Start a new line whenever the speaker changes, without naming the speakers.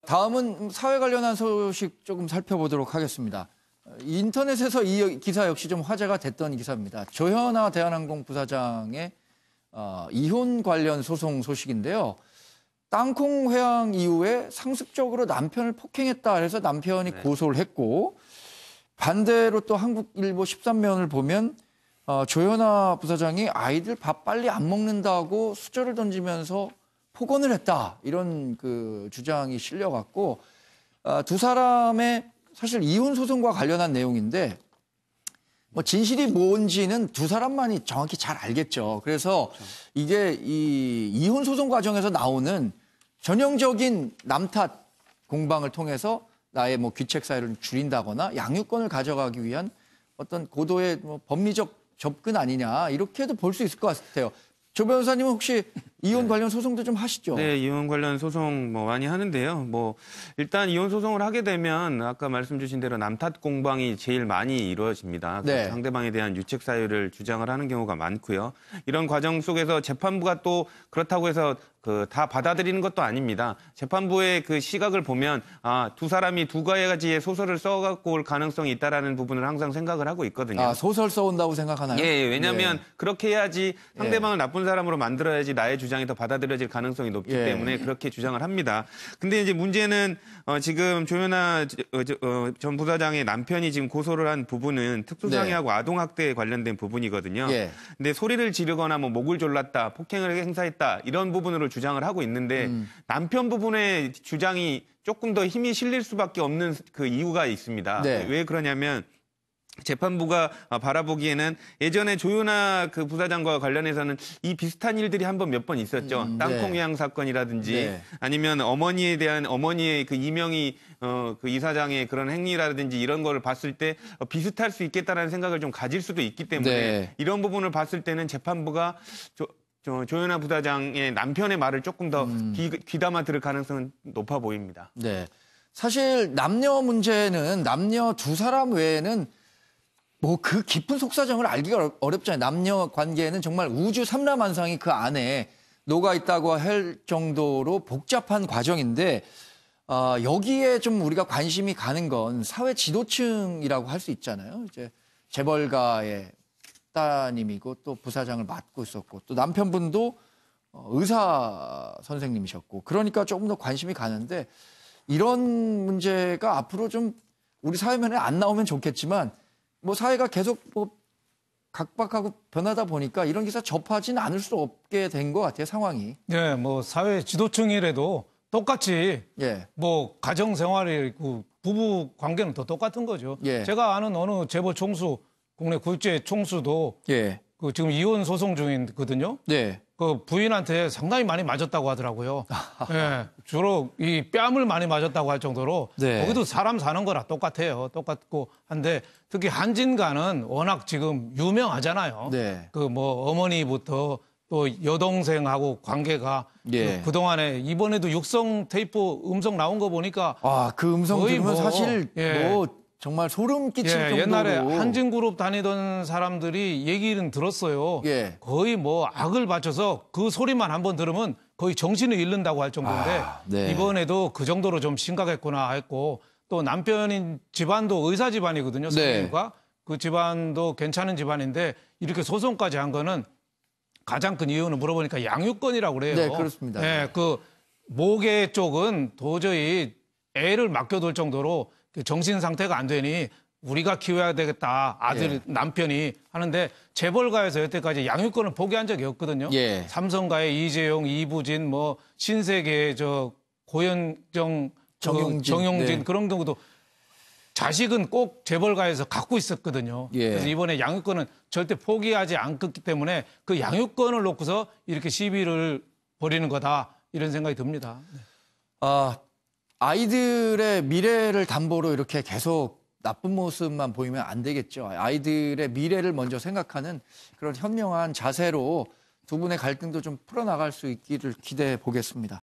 다음은 사회 관련한 소식 조금 살펴보도록 하겠습니다. 인터넷에서 이 기사 역시 좀 화제가 됐던 기사입니다. 조현아 대한항공 부사장의 이혼 관련 소송 소식인데요. 땅콩 회항 이후에 상습적으로 남편을 폭행했다 해서 남편이 고소를 했고, 반대로 또 한국일보 13면을 보면 조현아 부사장이 아이들 밥 빨리 안 먹는다고 수저를 던지면서 폭언을 했다, 이런 그 주장이 실려갖고 두 사람의 사실 이혼 소송과 관련한 내용인데 뭐 진실이 뭔지는 두 사람만이 정확히 잘 알겠죠. 그래서 이게 이 이혼 소송 과정에서 나오는 전형적인 남 탓 공방을 통해서 나의 뭐 귀책 사유를 줄인다거나 양육권을 가져가기 위한 어떤 고도의 뭐 법리적 접근 아니냐, 이렇게도 볼 수 있을 것 같아요. 조 변호사님은 혹시 이혼 관련 소송도 좀 하시죠?
네, 이혼 관련 소송 뭐 많이 하는데요. 뭐 일단 이혼 소송을 하게 되면 아까 말씀 주신 대로 남탓 공방이 제일 많이 이루어집니다.
네.
상대방에 대한 유책 사유를 주장을 하는 경우가 많고요. 이런 과정 속에서 재판부가 또 그렇다고 해서 다 받아들이는 것도 아닙니다. 재판부의 그 시각을 보면 두 사람이 두 가지의 소설을 써갖고 올 가능성이 있다라는 부분을 항상 생각을 하고 있거든요.
소설 써온다고 생각하나요?
예, 왜냐하면 그렇게 해야지 상대방을 나쁜 사람으로 만들어야지 나의 주장이 더 받아들여질 가능성이 높기 때문에 그렇게 주장을 합니다. 근데 이제 문제는 지금 조현아 전 부사장의 남편이 지금 고소를 한 부분은 특수장애하고 아동학대에 관련된 부분이거든요. 근데 소리를 지르거나 뭐 목을 졸랐다, 폭행을 행사했다, 이런 부분으로 주장을 하고 있는데 남편 부분의 주장이 조금 더 힘이 실릴 수밖에 없는 그 이유가 있습니다. 왜 그러냐면 재판부가 바라보기에는 예전에 조현아 그 부사장과 관련해서는 이 비슷한 일들이 몇 번 있었죠. 땅콩 회항 사건이라든지 아니면 어머니의 그 이명희 그 이사장의 그런 행위라든지 이런 거를 봤을 때 비슷할 수 있겠다라는 생각을 좀 가질 수도 있기 때문에 이런 부분을 봤을 때는 재판부가 조현아 부사장의 남편의 말을 조금 더 귀담아 들을 가능성은 높아 보입니다.
네. 사실 남녀 문제는 남녀 두 사람 외에는 뭐 그 깊은 속사정을 알기가 어렵잖아요. 남녀 관계에는 정말 우주 삼라만상이 그 안에 녹아 있다고 할 정도로 복잡한 과정인데 여기에 좀 우리가 관심이 가는 건 사회 지도층이라고 할 수 있잖아요. 이제 재벌가의 따님이고 또 부사장을 맡고 있었고 또 남편분도 의사 선생님이셨고, 그러니까 조금 더 관심이 가는데 이런 문제가 앞으로 좀 우리 사회면에 안 나오면 좋겠지만 뭐 사회가 계속 뭐 각박하고 변하다 보니까 이런 기사 접하지는 않을 수 없게 된 것 같아요, 상황이.
네, 뭐 사회 지도층이라도 똑같이 뭐 가정 생활이고 부부 관계는 더 똑같은 거죠. 제가 아는 어느 재벌 총수, 국내 국제 총수도 그 지금 이혼 소송 중이거든요. 그 부인한테 상당히 많이 맞았다고 하더라고요. 주로 이 뺨을 많이 맞았다고 할 정도로 거기도 사람 사는 거라 똑같아요. 똑같고 한데 특히 한진가는 워낙 지금 유명하잖아요. 그 뭐 어머니부터 또 여동생하고 관계가 그동안에 이번에도 육성 테이프 음성 나온 거 보니까
그 음성 들으면 사실 뭐 정말 소름 끼칠 정도로.
옛날에 한진그룹 다니던 사람들이 얘기는 들었어요. 거의 뭐 악을 바쳐서 그 소리만 한번 들으면 거의 정신을 잃는다고 할 정도인데 이번에도 그 정도로 좀 심각했구나 했고, 또 남편인 집안도 의사 집안이거든요. 성인과 그 집안도 괜찮은 집안인데 이렇게 소송까지 한 거는 가장 큰 이유는 물어보니까 양육권이라고 그래요.
네, 그렇습니다.
그 모계 쪽은 도저히 애를 맡겨둘 정도로 정신 상태가 안 되니 우리가 키워야 되겠다, 아들 남편이 하는데 재벌가에서 여태까지 양육권을 포기한 적이 없거든요. 삼성가의 이재용, 이부진, 뭐 신세계의 고현정, 정용진 그런 경우도 자식은 꼭 재벌가에서 갖고 있었거든요. 그래서 이번에 양육권은 절대 포기하지 않기 때문에 그 양육권을 놓고서 이렇게 시비를 벌이는 거다, 이런 생각이 듭니다.
아이들의 미래를 담보로 이렇게 계속 나쁜 모습만 보이면 안 되겠죠. 아이들의 미래를 먼저 생각하는 그런 현명한 자세로 두 분의 갈등도 좀 풀어나갈 수 있기를 기대해 보겠습니다.